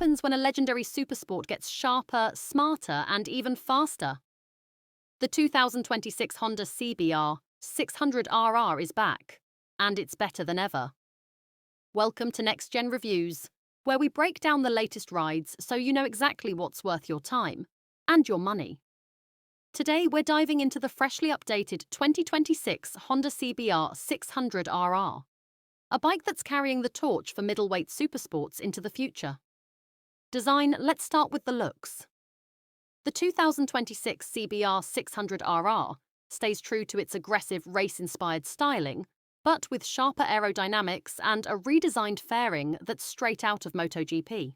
happens when a legendary supersport gets sharper, smarter, and even faster? The 2026 Honda CBR600RR is back, and it's better than ever. Welcome to Next Gen Reviews, where we break down the latest rides so you know exactly what's worth your time and your money. Today, we're diving into the freshly updated 2026 Honda CBR600RR, a bike that's carrying the torch for middleweight supersports into the future. Design, let's start with the looks. The 2026 CBR600RR stays true to its aggressive race-inspired styling, but with sharper aerodynamics and a redesigned fairing that's straight out of MotoGP.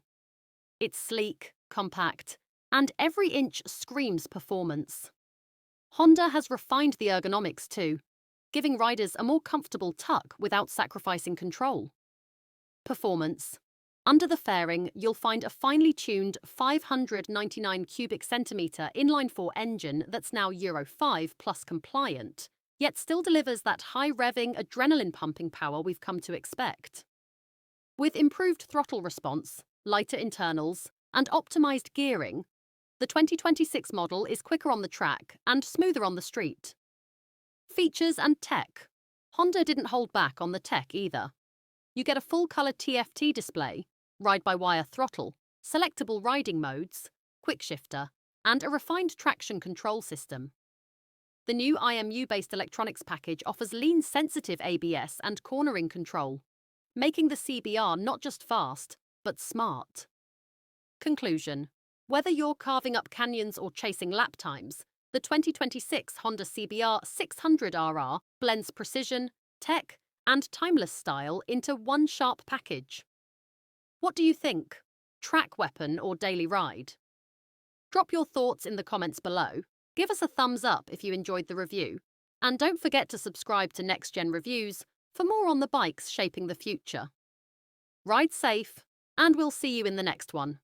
It's sleek, compact, and every inch screams performance. Honda has refined the ergonomics too, giving riders a more comfortable tuck without sacrificing control. Performance. Under the fairing, you'll find a finely tuned 599 cubic centimetre inline-4 engine that's now Euro 5 plus compliant, yet still delivers that high-revving, adrenaline-pumping power we've come to expect. With improved throttle response, lighter internals, and optimised gearing, the 2026 model is quicker on the track and smoother on the street. Features and tech. Honda didn't hold back on the tech either. You get a full-colour TFT display, ride-by-wire throttle, selectable riding modes, Quickshifter, and a refined traction control system. The new IMU-based electronics package offers lean-sensitive ABS and cornering control, making the CBR not just fast, but smart. Conclusion. Whether you're carving up canyons or chasing lap times, the 2026 Honda CBR600RR blends precision, tech, and timeless style into one sharp package. What do you think? Track weapon or daily ride? Drop your thoughts in the comments below, give us a thumbs up if you enjoyed the review, and don't forget to subscribe to Next Gen Reviews for more on the bikes shaping the future. Ride safe, and we'll see you in the next one.